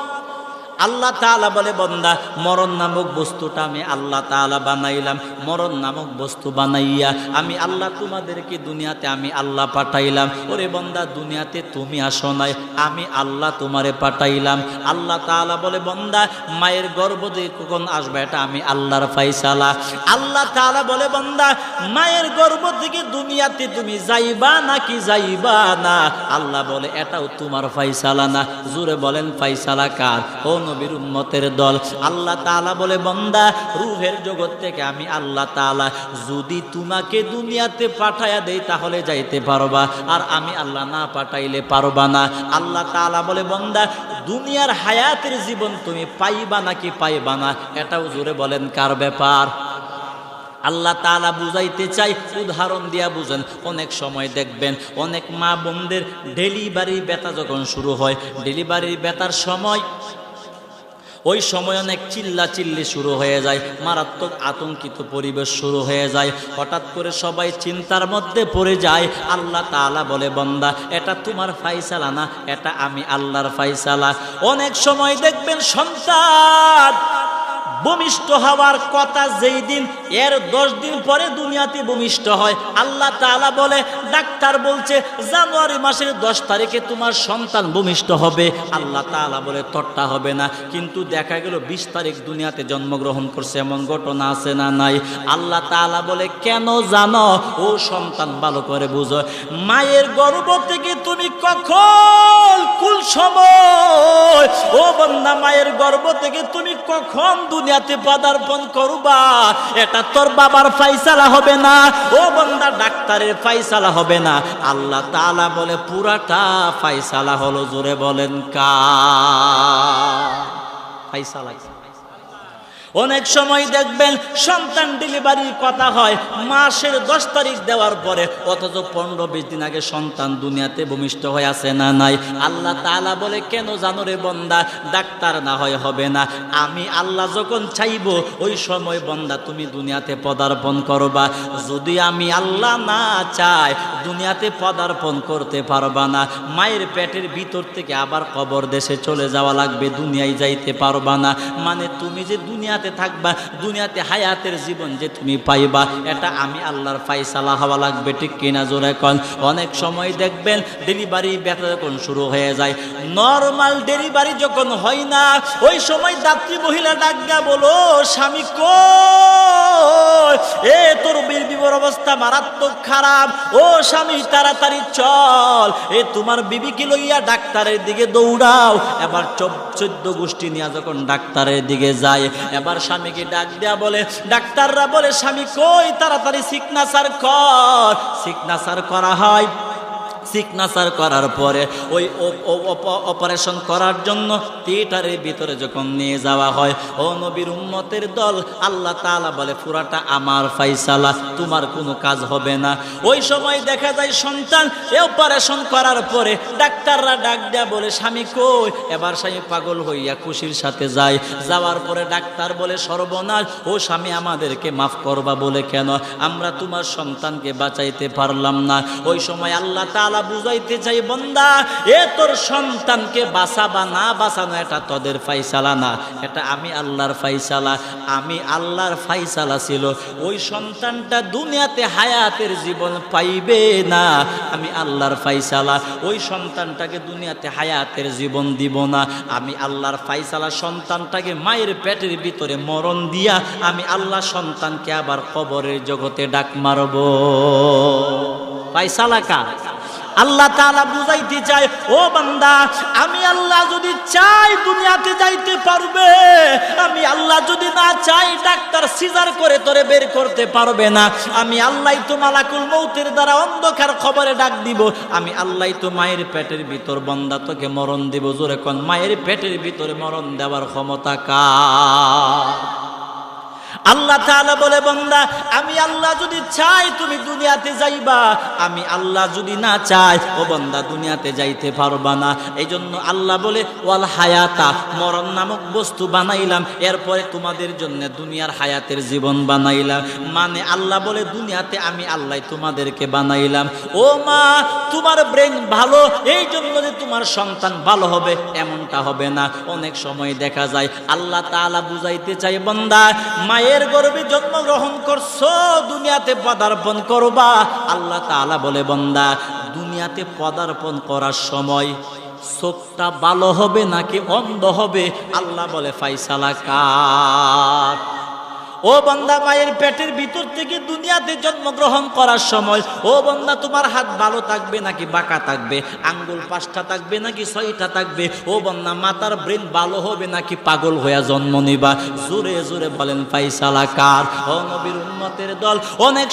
আল্লাহ তাআলা বলে বান্দা মরণ নামক বস্তুটা আমি আল্লাহ তাআলা বানাইলাম। মরণ নামক বস্তু বানাইয়া আমি আল্লাহ তোমাদেরকে দুনিয়াতে আমি আল্লাহ পাঠাইলাম। ওরে বান্দা দুনিয়াতে তুমি আসো নাই, আমি আল্লাহ তোমারে পাঠাইলাম। আল্লাহ তাআলা বলে বান্দা মায়ের গর্ভ থেকে কখন আসবে এটা আমি আল্লাহর ফায়সালা। আল্লাহ তাআলা বলে বান্দা মায়ের গর্ভ থেকে দুনিয়াতে তুমি যাইবা নাকি যাইবা না, আল্লাহ বলে এটাও তোমার ফায়সালা না। জোরে বলেন ফায়সালা কার? ও নবীর উম্মতের দল। আল্লাহ তাআলা বলে বান্দা রূহের জগৎ থেকে আমি আল্লাহ তাআলা যদি তোমাকে দুনিয়াতে পাঠায়া দেই তাহলে যাইতে পারবা, আর আমি আল্লাহ না পাঠাইলে পারবা না। আল্লাহ তাআলা বলে বান্দা দুনিয়ার হায়াতের জীবন তুমি পাইবা নাকি পাইবা না, এটাও জোরে বলেন কার ব্যাপার? আল্লাহ তাআলা বুঝাইতে চাই, উদাহরণ দিয়া বুঝেন। অনেক সময় দেখবেন অনেক মা বোনদের ডেলিভারি ব্যথা যখন শুরু হয়, ডেলিভারির ব্যথার সময় ওই সময় অনেক চিল্লা চিল্লি শুরু হয়ে যায়, মারাত্মক আতঙ্কিত পরিবেশ শুরু হয়ে যায়। হঠাৎ করে সবাই চিন্তার মধ্যে পড়ে যায়। আল্লাহ তাআলা বলে বান্দা এটা তোমার ফায়সালা না, এটা আমি আল্লাহর ফায়সালা। অনেক সময় দেখবেন সন্তান ভূমিষ্ঠ হওয়ার কথা যেই দিন এর 10 দিন পরে দুনিয়াতে ভূমিষ্ঠ হয়। আল্লাহ তাআলা বলে ডাক্তার বলছে জানুয়ারি মাসের 10 তারিখে তোমার সন্তান ভূমিষ্ঠ হবে। আল্লাহ তাআলা বলে তরটা হবে না, কিন্তু দেখা গেল 20 তারিখ দুনিয়াতে জন্মগ্রহণ করছে, এমন ঘটনা আছে না নাই? আল্লাহ তাআলা বলে কেন জানো? ও সন্তান ভালো করে বুঝো, মায়ের গর্ভ থেকে তুমি কখন কোন সময় ও বান্দা মায়ের গর্ভ থেকে তুমি কখন দুনিয়াতে পদার্পণ করবা এটা তোর বাবার ফায়সালা হবে না, ও বান্দা ডাক্তারের ফায়সালা হবে না। আল্লাহ তাআলা বলে পুরাটা ফায়সালা হলো। জোরে বলেন কার ফায়সালা? অনেক সময় দেখবেন সন্তান ডেলিভারির কথা হয় মাসের 10 তারিখ দেওয়ার পরে, অথচ 15-20 দিন আগে সন্তান দুনিয়াতে ভূমিষ্ঠ হয়ে আছে না নাই? আল্লাহ তাআলা বলে কেন জানো রে বান্দা, ডাক্তার না হয় হবে না, আমি আল্লাহ যখন চাইবো ওই সময় বান্দা তুমি দুনিয়াতে পদার্পণ করবা। যদি আমি আল্লাহ না চাই দুনিয়াতে পদার্পণ করতে পারবা না। মায়ের পেটের ভিতর থেকে আবার কবর দেশে চলে যাওয়া লাগবে, দুনিয়ায় যাইতে পারবা না। মানে তুমি যে দুনিয়া দুনিয়াতে থাকবা, দুনিয়াতে হায়াতের জীবন যে তুমি পাইবা, এটা আমি আল্লাহর ফায়সালা হওয়া লাগবে। ঠিক কিনা জোরে কোন? অনেক সময় দেখবেন ডেলিভারি ব্যথা যখন শুরু হয়ে যায়, নরমাল ডেলিভারি যখন হয় না, ওই সময় দাত্রী মহিলা ডাক দিয়া বলো, স্বামী কই, এ তোর বিবির অবস্থা মারাত্মক খারাপ, ও স্বামী তাড়াতাড়ি চল, এ তোমার বিবিকে লইয়া ডাক্তারের দিকে দৌড়াও। এবার 14 গোষ্ঠী নিয়ে যখন ডাক্তারের দিকে যায়, এবার স্বামীকে ডাক দেয়া বলে, ডাক্তাররা বলে স্বামী কই, তাড়াতাড়ি সিগনেচার কর। সিগনেচার করা হয়, সিগনেচার করার পরে ওই অপারেশন করার জন্য থিয়েটারের ভিতরে যখন নিয়ে যাওয়া হয়, ও নবীর উম্মতের দল, আল্লাহ তাআলা বলে পুরাটা আমার ফায়সালা, তোমার কোনো কাজ হবে না। ওই সময় দেখা যায় সন্তান অপারেশন করার পরে ডাক্তাররা ডাক দেয়া বলে স্বামী কই। এবার স্বামী পাগল হইয়া খুশির সাথে যায়, যাওয়ার পরে ডাক্তার বলে সর্বনাশ, ও স্বামী আমাদেরকে মাফ করবা বলে কেন, আমরা তোমার সন্তানকে বাঁচাইতে পারলাম না। ওই সময় আল্লাহ তাআলা বুঝাইতে চাই, বান্দা এ তোর সন্তানকে বাঁচাবা না বাঁচানো এটা তোদের ফায়সালা না, এটা আমি আল্লাহর ফায়সালা। আমি আল্লাহর ফায়সালা ছিল ওই সন্তানটা দুনিয়াতে হায়াতের জীবন পাইবে না, আমি আল্লাহর ফায়সালা ওই সন্তানটাকে দুনিয়াতে হায়াতের জীবন দিব না, আমি আল্লাহর ফায়সালা সন্তানটাকে মায়ের পেটের ভিতরে মরণ দিয়া আমি আল্লাহ সন্তানকে আবার কবরের জগতে ডাক মারব। ফায়সালা কার? আল্লাহ তাআলা বুঝাইতে চায়, ও বান্দা আমি আল্লাহ যদি চাই দুনিয়াতে যাইতে পারবে, আমি আল্লাহ যদি না চাই ডাক্তার সিজার করে তোরে বের করতে পারবে না, আমি আল্লাহ তো মালাকুল মউতের দ্বারা অন্ধকার খবরে ডাক দিব, আমি আল্লাহ তো মায়ের পেটের ভিতর বান্দা তোকে মরণ দিব। জোরে কোন, মায়ের পেটের ভিতরে মরণ দেওয়ার ক্ষমতা কার? আল্লাহ তাআলা বলে, বান্দা আমি আল্লাহ যদি চাই তুমি দুনিয়াতে যাইবা, আমি আল্লাহ যদি না চাই ও বান্দা দুনিয়াতে যাইতে পারবা না। এই জন্য আল্লাহ বলে ওয়াল হায়াতা, মরণ নামক বস্তু বানাইলাম, এরপরে তোমাদের জন্য দুনিয়ার হায়াতের জীবন বানাইলাম। মানে আল্লাহ বলে দুনিয়াতে আমি আল্লাহ তোমাদেরকে বানাইলাম। ও মা তোমার ব্রেন ভালো, এই জন্য যে তোমার সন্তান ভালো হবে এমনটা হবে না। অনেক সময় দেখা যায় আল্লাহ তাআলা বুঝাইতে চাই, বান্দা মায়ের গর্ভে জন্মগ্রহণ করছো, দুনিয়াতে পদার্পণ করবা। আল্লাহ তাআলা বলে, বান্দা দুনিয়াতে পদার্পণ করার সময় চোখটা ভালো হবে নাকি অন্ধ হবে, আল্লাহ বলে ফায়সালা কার? ও বান্দা মায়ের পেটের ভিতর থেকে দুনিয়াতে জন্মগ্রহণ করার সময়, ও বান্দা তোমার হাত ভালো থাকবে নাকি বাঁকা থাকবে, আঙ্গুল 5টা থাকবে নাকি 6টা থাকবে, ও বান্দা মাথার ব্রেন ভালো হবে নাকি পাগল হইয়া জন্ম নিবা? জোরে জোরে বলেন ফায়সালা কার? ও নবীর উম্মতের দল, অনেক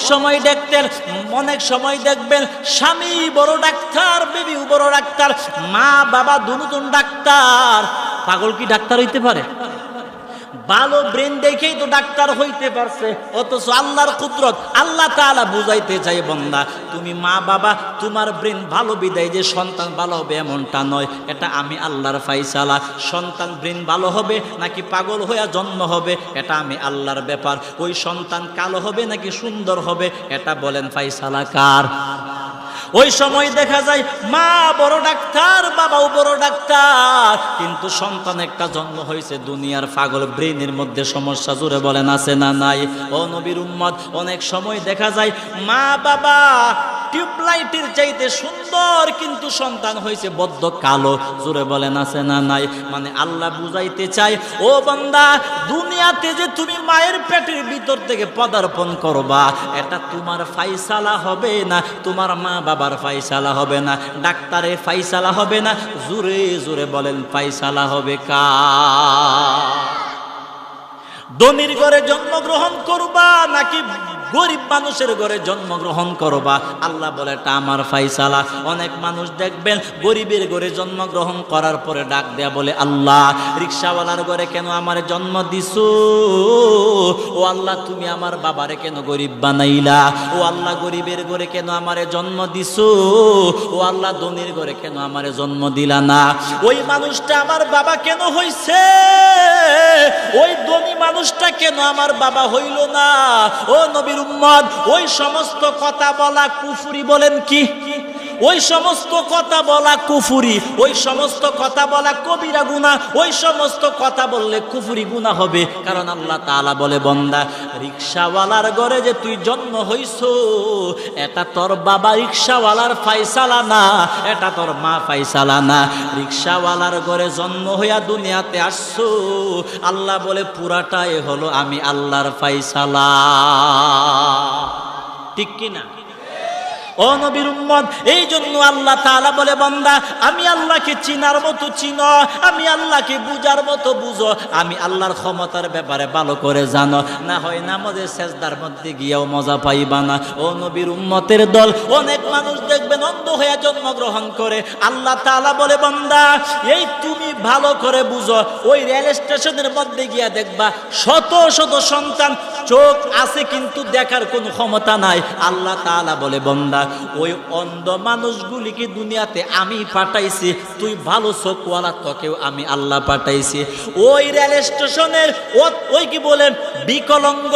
সময় দেখবেন স্বামী বড় ডাক্তার, বিবিও বড় ডাক্তার, মা বাবা দুজন ডাক্তার, পাগল কি ডাক্তার হইতে পারে? ভালো ব্রেন দেখেই তো ডাক্তার হইতে পারছে, অথচ আল্লাহর কুদরত আল্লাহ তাআলা বুঝাইতে চাই, বান্দা তুমি মা বাবা তোমার ব্রেন ভালো বিদায় যে সন্তান ভালো হবে এমনটা নয়, এটা আমি আল্লাহর ফায়সালা। সন্তান ব্রেন ভালো হবে নাকি পাগল হইয়া জন্ম হবে এটা আমি আল্লাহর ব্যাপার। ওই সন্তান কালো হবে নাকি সুন্দর হবে এটা বলেন ফায়সালা কার? ওই সময় দেখা যায় মা বড় ডাক্তার, বাবাও বড় ডাক্তার, কিন্তু সন্তান একটা জন্ম হয়েছে দুনিয়ার পাগল, ব্রেনের মধ্যে সমস্যা। জোরে বলেন আছে না নাই? ও নবীর উম্মত, অনেক সময় দেখা যায় মা বাবা টিউবলাইটের চাইতে সুন্দর, কিন্তু সন্তান হয়েছে বদ্ধ কালো। জোরে বলেন আছে না নাই? মানে আল্লাহ বুঝাইতে চাই, ও বান্দা দুনিয়াতে যে তুমি মায়ের পেটের ভিতর থেকে পদার্পণ করবা এটা তোমার ফায়সালা হবে না, তোমার মা বাবার ফায়সালা হবে না, ডাক্তারের ফায়সালা হবে না। জোরে জোরে বলেন ফায়সালা হবে কার? ধনীর ঘরে জন্মগ্রহণ করবা নাকি গরিব মানুষের ঘরে জন্মগ্রহণ করবা? আল্লাহ বলে এটা আমার ফায়সালা। অনেক মানুষ দেখবেন গরিবের ঘরে জন্মগ্রহণ করার পরে ডাক দেয়া বলে, আল্লাহ রিকশাওয়ালার ঘরে কেন আমার জন্ম দিছো? ও আল্লাহ তুমি আমার বাবারে কেন গরিব বানাইলা? ও আল্লাহ গরিবের ঘরে কেন আমারে জন্ম দিছো? ও আল্লাহ ধনীর ঘরে কেন আমারে জন্ম দিলা না? ওই মানুষটা আমার বাবা কেন হইছে? ওই ধনী মানুষটা কেন আমার বাবা হইল না? ও নবীর উম্মত, ওই সমস্ত কথা বলা কুফরি বলেন কি? ওই সমস্ত কথা বলা কুফরি, ওই সমস্ত কথা বলা কবিরা গুনাহ, ওই সমস্ত কথা বললে কুফরি গুনাহ হবে। কারণ আল্লাহ তাআলা বলে, বান্দা রিকশাওয়ালার ঘরে যে তুই জন্ম হইছো, এটা তোর বাবা রিকশাওয়ালার ফায়সালা না, এটা তোর মা ফায়সালা না। রিকশাওয়ালার ঘরে জন্ম হইয়া দুনিয়াতে আসছো, আল্লাহ বলে পুরাটাই হলো আমি আল্লাহর ফায়সালা। ঠিক কিনা? ও নবীর উম্মত, এই জন্য আল্লাহ তাআলা বলে, বান্দা আমি আল্লাহকে চিনার মতো চিনো, আমি আল্লাহকে বুঝার মতো বুঝো, আমি আল্লাহর ক্ষমতার ব্যাপারে ভালো করে জানো, না হয় নামাজের সেজদার মধ্যে গিয়েও মজা পাইবা না। ও নবীর উম্মতের দল, অনেক মানুষ দেখবেন অন্ধ হয়ে জন্মগ্রহণ করে। আল্লাহ তাআলা বলে, বান্দা এই তুমি ভালো করে বুঝো, ওই রেল স্টেশনের মধ্যে গিয়া দেখবা শত শত সন্তান, চোখ আছে কিন্তু দেখার কোনো ক্ষমতা নাই। আল্লাহ তাআলা বলে, বান্দা ওই অন্ধ মানুষগুলিকে দুনিয়াতে আমি পাঠাইছি, তুই ভালো চোখওয়ালা তোকেও আমি আল্লাহ পাঠাইছি। ওই রেল স্টেশনের ওই কি বলেন বিকলাঙ্গ,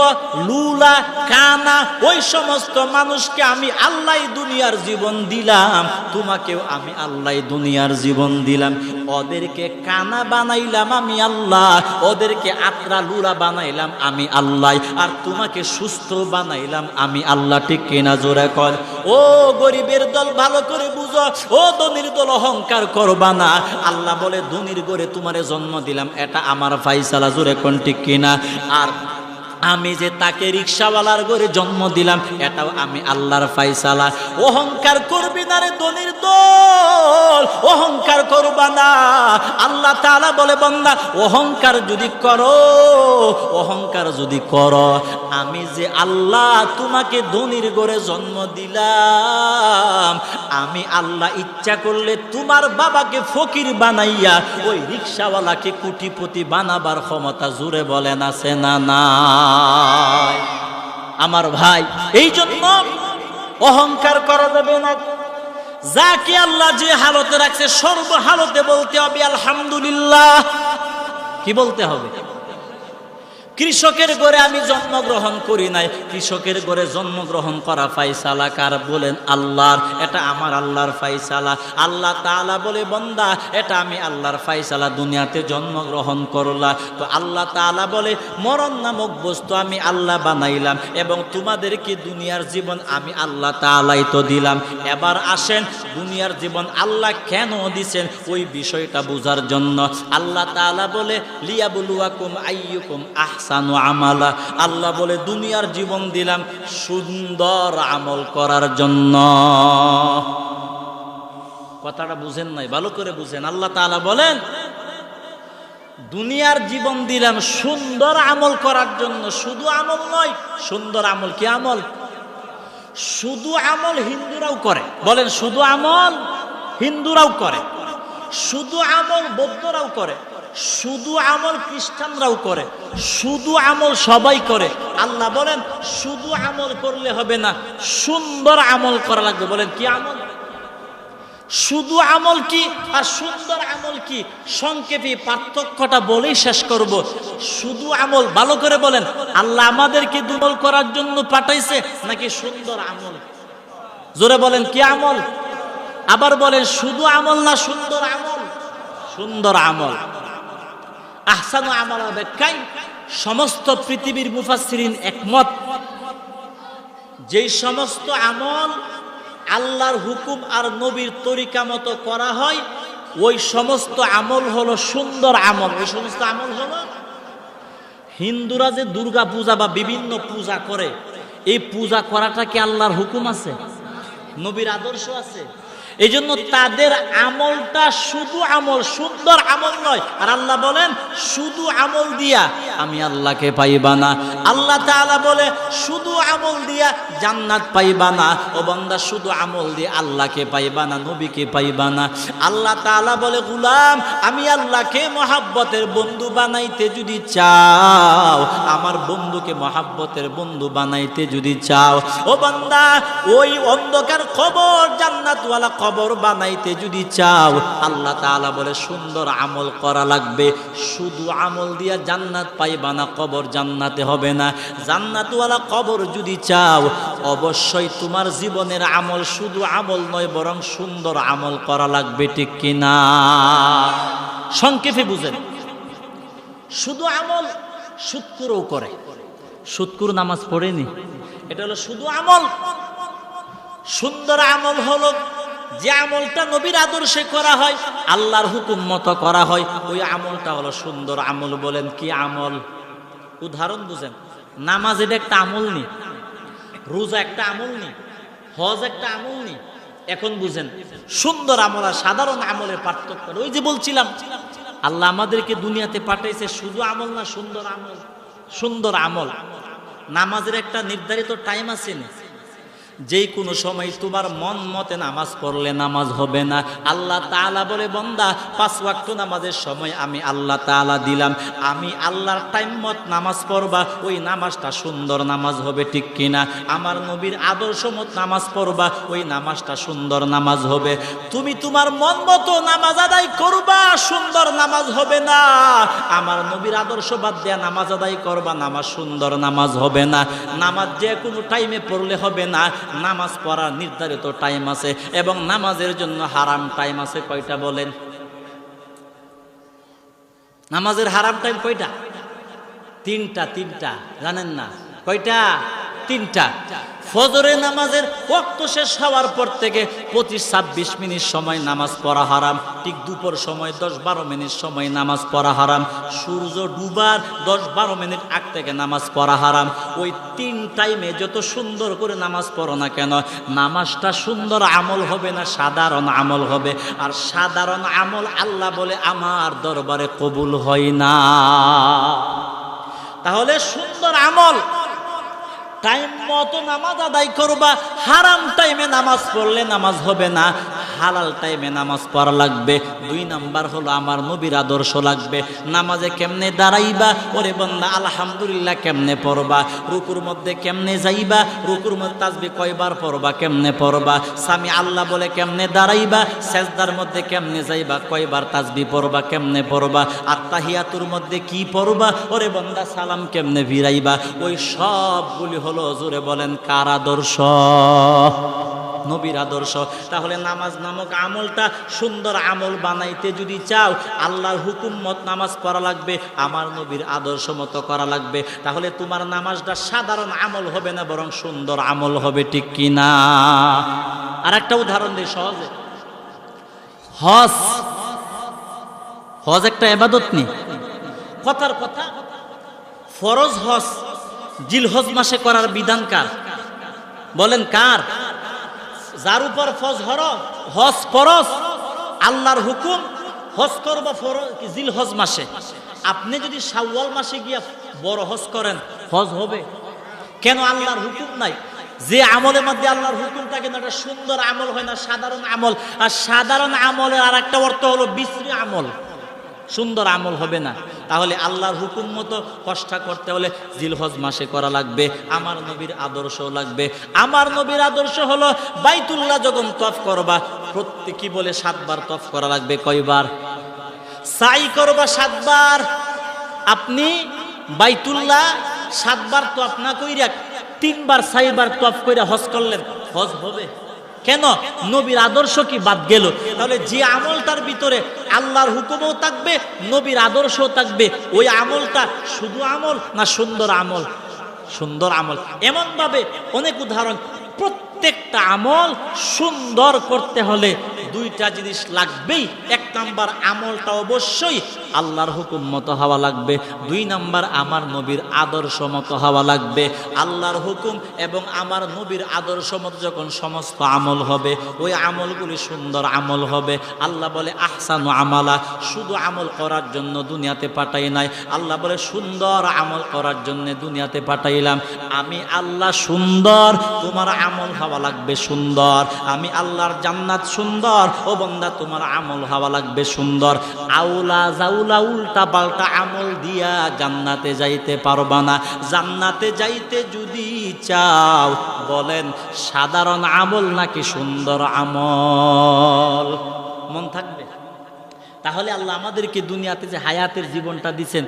লুলা, কানা, ওই সমস্ত মানুষকে আমি আল্লাহ দুনিয়ার জীবন দিলাম, তোমাকেও আমি আল্লাহ দুনিয়ার জীবন দিলাম। ওদেরকে কানা বানাইলাম আমি আল্লাহ, ওদেরকে আত্রা লুলা বানাইলাম আমি আল্লাহ, আর তোমাকে সুস্থ বানাইলাম আমি আল্লাহ। ঠিক কিনা? জোরে কর। ও গরিবের দল ভালো করে বুঝো, ও ধনীর দল অহংকার করবা না। আল্লাহ বলে, ধনীর ঘরে তোমারে জন্ম দিলাম, এটা আমার ফায়সালা। জোরে কোন ঠিক কিনা? আর আমি যে তাকে রিকশাওয়ালার ঘরে জন্ম দিলাম, এটাও আমি আল্লাহর ফায়সালা। অহংকার করবি না রে ধনীর দল, অহংকার করবা না। আল্লাহ তাআলা বলে, বান্দা অহংকার যদি করো, অহংকার যদি করো, আমি যে আল্লাহ তোমাকে ধনীর ঘরে জন্ম দিলাম, আমি আল্লাহ ইচ্ছা করলে তোমার বাবাকে ফকির বানাইয়া ওই রিকশাওয়ালাকে কোটিপতি বানাবার ক্ষমতা জুড়ে বলেন আছে না না? আমার ভাই, এই জন্য অহংকার করা যাবে না। যাকে আল্লাহ যে হালতে রাখছে সর্ব হালতে বলতে হবে আলহামদুলিল্লাহ। কি বলতে হবে? কৃষকের ঘরে আমি জন্মগ্রহণ করি নাই, কৃষকের ঘরে জন্মগ্রহণ করা ফায়সালা কার? বলেন আল্লাহর। এটা আমার আল্লাহর ফায়সালা। আল্লাহ তাআলা বলে, বান্দা এটা আমি আল্লাহর ফায়সালা, দুনিয়াতে জন্মগ্রহণ করলা তো আল্লাহ তাআলা বলে, মরণ নামক বস্তু আমি আল্লাহ বানাইলাম এবং তোমাদেরকে দুনিয়ার জীবন আমি আল্লাহ তাআলাই তো দিলাম। এবার আসেন, দুনিয়ার জীবন আল্লাহ কেন দিছেন ওই বিষয়টা বুঝার জন্য। আল্লাহ তাআলা বলে, লিয়াবলুয়াকুম আইয়ুকুম আহসানু আমালা। আল্লাহ বলে, দুনিয়ার জীবন দিলাম সুন্দর আমল করার জন্য। কথাটা বুঝেন নাই? ভালো করে বুঝেন। আল্লাহ তাআলা বলেন, দুনিয়ার জীবন দিলাম সুন্দর আমল করার জন্য। শুধু আমল নয়, সুন্দর আমল। কি আমল? শুধু আমল হিন্দুরাও করে। বলেন, শুধু আমল হিন্দুরাও করে, শুধু আমল বৌদ্ধরাও করে, শুধু আমল খ্রিস্টানরাও করে, শুধু আমল সবাই করে। আল্লাহ বলেন, শুধু আমল করলে হবে না, সুন্দর আমল করা লাগবে। বলেন, কি আমল? শুধু আমল কি আর সুন্দর আমল কি? সংক্ষেপে পার্থক্যটা বলেই শেষ করব। শুধু আমল, ভালো করে বলেন, আল্লাহ আমাদেরকে দুর্বল করার জন্য পাঠাইছে নাকি সুন্দর আমল? জোরে বলেন, কি আমল? আবার বলেন, শুধু আমল না সুন্দর আমল? সুন্দর আমল। আহসানু আমালা ব্যাখ্যায় সমস্ত পৃথিবীর মুফাসসিরিন একমত, যেই সমস্ত আমল আল্লাহর হুকুম আর নবীর তরিকা মতো করা হয়, ওই সমস্ত আমল হলো সুন্দর আমল। ওই সমস্ত আমল হলো, হিন্দুরা যে দুর্গা পূজা বা বিভিন্ন পূজা করে, এই পূজা করাটা কি আল্লাহর হুকুম আছে? নবীর আদর্শ আছে? এই জন্য তাদের আমলটা শুধু আমল, সুন্দর আমল নয়। আর আল্লাহ বলেন, শুধু আমল দিয়া আমি আল্লাহকে পাইবা না। আল্লাহ তাআলা বলে, শুধু আমল দিয়া জান্নাত পাইবা না। ও বান্দা, শুধু আমল দিয়ে আল্লাহকে পাইবা না, নবীকে পাইবা না। আল্লাহ তাআলা বলে, গোলাম আমি আল্লাহকে মহাব্বতের বন্ধু বানাইতে যদি চাও, আমার বন্ধুকে মহাব্বতের বন্ধু বানাইতে যদি চাও, ও বান্দা ওই অন্ধকার কবর জান্নাতওয়ালা কবর বানাইতে যদি চাও, আল্লাহ তাআলা বলে সুন্দর আমল করা লাগবে। শুধু আমল দিয়া জান্নাত পাইবা না, কবর জান্নাতে হবে না। জান্নাতওয়ালা কবর যদি চাও, অবশ্যই তোমার জীবনের আমল শুধু আমল নয়, বরং সুন্দর আমল করা লাগবে, ঠিক কিনা? সংক্ষেপে বুঝেন, শুধু আমল সুদকুরও করে, সুদকুর নামাজ পড়েনি, এটা হলো শুধু আমল। সুন্দর আমল হলো যে আমলটা নবীর আদর্শে করা হয়, আল্লাহর হুকুম মতো করা হয়, ওই আমলটা হলো সুন্দর আমল। বলেন কি আমল? উদাহরণ বুঝেন, নামাজ এটা একটা আমল নি, রোজা একটা আমল নি, হজ একটা আমল নি। এখন বুঝেন সুন্দর আমল আর সাধারণ আমলের পার্থক্য। ওই যে বলছিলাম, আল্লাহ আমাদেরকে দুনিয়াতে পাঠাইছে শুধু আমল না, সুন্দর আমল। সুন্দর আমল, নামাজের একটা নির্ধারিত টাইম আছে না, যেই কোনো সময় তোমার মন মতে নামাজ পড়লে নামাজ হবে না। আল্লাহ তাআলা বলে, বান্দা 5 ওয়াক্ত নামাজের সময় আমি আল্লাহ তাআলা দিলাম, আমি আল্লাহর টাইম মত নামাজ পড়বা, ওই নামাজটা সুন্দর নামাজ হবে, ঠিক কিনা? আমার নবীর আদর্শ মত নামাজ পড়বা, ওই নামাজটা সুন্দর নামাজ হবে। তুমি তোমার মন মতো নামাজ আদায় করবা, সুন্দর নামাজ হবে না। আমার নবীর আদর্শ বাদ দেয়া নামাজ আদায় করবা, নামাজ সুন্দর নামাজ হবে না। নামাজ যে কোনো টাইমে পড়লে হবে না, নামাজ পড়ার নির্ধারিত টাইম আছে, এবং নামাজের জন্য হারাম টাইম আছে। কয়টা বলেন? নামাজের হারাম টাইম কয়টা? 3টা। জানেন না কয়টা? 3টা। ফজরের নামাজের ওয়াক্ত শেষ হওয়ার পর থেকে 25-26 মিনিট সময় নামাজ পড়া হারাম। ঠিক দুপুর সময় 10-12 মিনিট সময় নামাজ পড়া হারাম। সূর্য ডুবার 10-12 মিনিট আগ থেকে নামাজ পড়া হারাম। ওই 3 টাইমে যত সুন্দর করে নামাজ পড়ো না কেন, নামাজটা সুন্দর আমল হবে না, সাধারণ আমল হবে। আর সাধারণ আমল আল্লাহ বলে আমার দরবারে কবুল হয় না। তাহলে সুন্দর আমল টাইম মতো নামাজ আদায় করবা। হারাম টাইমে নামাজ পড়লে নামাজ হবে না, হালাল টাইমে নামাজ পড়া লাগবে। 2 নাম্বার হলো আমার নবীর আদর্শ লাগবে। নামাজে কেমনে দাঁড়াইবা, ওরে বান্দা আলহামদুলিল্লাহ কেমনে পড়বা, রুকুর মধ্যে কেমনে যাইবা, রুকুর মধ্যে তাসবিহ কয়বার পড়বা, কেমনে পড়বা, সামি আল্লাহ বলে কেমনে দাঁড়াইবা, সেজদার মধ্যে কেমনে যাইবা, কয়বার তাসবিহ পড়বা, কেমনে পড়বা, আত্তাহিয়াতুর মধ্যে কি পড়বা, ওরে বান্দা সালাম কেমনে ফিরাইবা। ওই সবগুলি হলো, জোরে বলেন, কার আদর্শ? নবীর আদর্শ। তাহলে নামাজ নামক আমলটা সুন্দর আমল বানাইতে যদি চাও, আল্লাহর হুকুম মত নামাজ পড়া লাগবে, আমার নবীর আদর্শ মতো করা লাগবে। তাহলে তোমার নামাজটা সাধারণ আমল হবে না, বরং সুন্দর আমল হবে, ঠিক কিনা? আর একটা উদাহরণ দিই সহজে। হজ, হজ একটা ইবাদত নি, কথার কথা। ফরজ হজ জিলহজ মাসে করার বিধান কার? বলেন কার? যার উপর হজ ফরজ, আল্লাহর হুকুম হজ করবা জিলহজ মাসে। আপনি যদি শাওয়াল মাসে গিয়া বড় হজ করেন, হজ হবে কেন? আল্লাহর হুকুম নাই। যে আমলের মধ্যে আল্লাহর হুকুম থাকে না, এটা সুন্দর আমল হয় না, সাধারণ আমল। আর সাধারণ আমলের আর একটা অর্থ হলো বিশ্রী আমল, সুন্দর আমল হবে না। তাহলে আল্লাহর হুকুম মতো কষ্টা করতে হলে জিলহজ মাসে করা লাগবে। আমার নবীর আদর্শ লাগবে। আমার নবীর আদর্শ হলো বাইতুল্লাহ যখন তফ করবা, প্রত্যেকই বলে 7 বার তফ করা লাগবে। কয়বার? সাই করবা 7 বার। আপনি বাইতুল্লাহ 7 বার তফ না কইরা 3 বার 4 বার তফ কইরা হজ করলেন, হজ হবে কেন? নবীর আদর্শ কি বাদ গেল? তাহলে যে আমলটার ভিতরে আল্লাহর হুকুমও থাকবে, নবীর আদর্শও থাকবে, ওই আমলটা শুধু আমল না সুন্দর আমল? সুন্দর আমল। এমন ভাবে অনেক উদাহরণ। প্রত্যেকটা আমল সুন্দর করতে হলে 2টা জিনিস লাগবেই। 1 নাম্বার, আমলটা অবশ্যই আল্লাহর হুকুম মতো হওয়া লাগবে। 2 নাম্বার, আমার নবীর আদর্শ মতো হওয়া লাগবে। আল্লাহর হুকুম এবং আমার নবীর আদর্শ মতো যখন সমস্ত আমল হবে, ওই আমলগুলি সুন্দর আমল হবে। আল্লাহ বলে আহসানু আমালা, শুধু আমল করার জন্য দুনিয়াতে পাঠাই নাই। আল্লাহ বলে সুন্দর আমল করার জন্য দুনিয়াতে পাঠাইলাম। আমি আল্লাহ সুন্দর, তোমার আমল হওয়া লাগবে সুন্দর। আমি আল্লাহর জান্নাত সুন্দর, ও বান্দা তোমার আমল হওয়া লাগবে সুন্দর। আউলা জাউলা উল্টা পাল্টা আমল দিয়া জান্নাতে যাইতে পারবা না। জান্নাতে যাইতে যদি চাও, বলেন সাধারণ আমল নাকি সুন্দর আমল? মন থাকবে? তাহলে আল্লাহ আমাদেরকে দুনিয়াতে যে হায়াতের জীবনটা দিচ্ছেন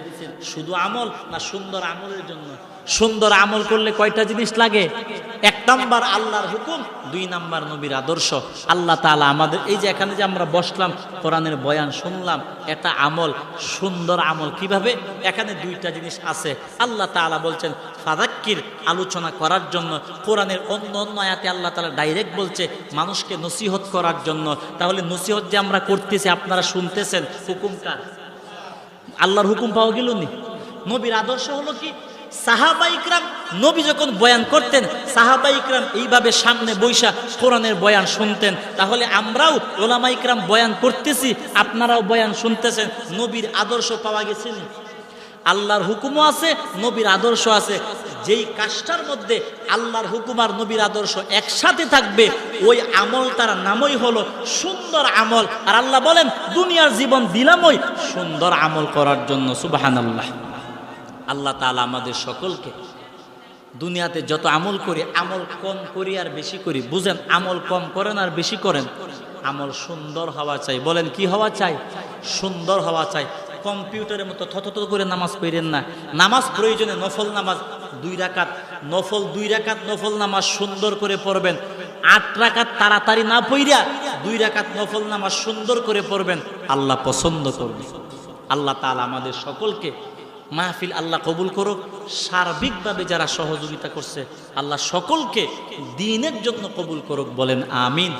শুধু আমল না সুন্দর আমলের জন্য? সুন্দর আমল করলে কয়টা জিনিস লাগে? 1 নাম্বার আল্লাহর হুকুম, 2 নাম্বার নবীর আদর্শ। আল্লাহ তাআলা আমাদের এই যে এখানে যে আমরা বসলাম কোরআনের বয়ান শুনলাম, এটা আমল, সুন্দর আমল। কিভাবে? এখানে 2টা জিনিস আছে। আল্লাহ তাআলা বলছেন ফাযাক্কির, আলোচনা করার জন্য। কোরআনের অন্য অন্য আয়াতে আল্লাহ তাআলা ডাইরেক্ট বলছে মানুষকে নসিহত করার জন্য। তাহলে নসিহত যে আমরা করতেছি, আপনারা শুনতেছেন, হুকুমটা আল্লাহর হুকুম পাওয়া গেল নি? নবীর আদর্শ হলো কি? সাহাবা ইকরাম নবী যখন বয়ান করতেন, সাহাবা ইকরাম এইভাবে সামনে বৈশা কোরআনের বয়ান শুনতেন। তাহলে আমরাও ওলামা ইকরাম বয়ান করতেছি, আপনারাও বয়ান শুনতেছেন, নবীর আদর্শ পাওয়া গেছে। আল্লাহর হুকুমও আছে, নবীর আদর্শ আছে। যেই কাজটার মধ্যে আল্লাহর হুকুম আর নবীর আদর্শ একসাথে থাকবে, ওই আমলটার নামই হলো সুন্দর আমল। আর আল্লাহ বলেন দুনিয়ার জীবন দিলাম ওই সুন্দর আমল করার জন্য। সুবহানাল্লাহ। আল্লাহ তাআলা আমাদের সকলকে দুনিয়াতে যত আমল করি, আমল কম করি আর বেশি করি, বুঝেন, আমল কম করেন আর বেশি করেন, আমল সুন্দর হওয়া চাই। বলেন কি হওয়া চাই? সুন্দর হওয়া চাই। কম্পিউটারের মতো থতথত করে নামাজ পড়েন না। নামাজ প্রয়োজনে নফল নামাজ 2 রাকাত, নফল 2 রাকাত নফল নামাজ সুন্দর করে পড়বেন। 8 রাকাত তাড়াতাড়ি না পড়িয়া 2 রাকাত নফল নামাজ সুন্দর করে পড়বেন, আল্লাহ পছন্দ করবেন। আল্লাহ তাআলা আমাদের সকলকে মাহফিল আল্লাহ কবুল করুক। সার্বিকভাবে যারা সহযোগিতা করছে আল্লাহ সকলকে দ্বীনের জন্য কবুল করুক। বলেন আমিন।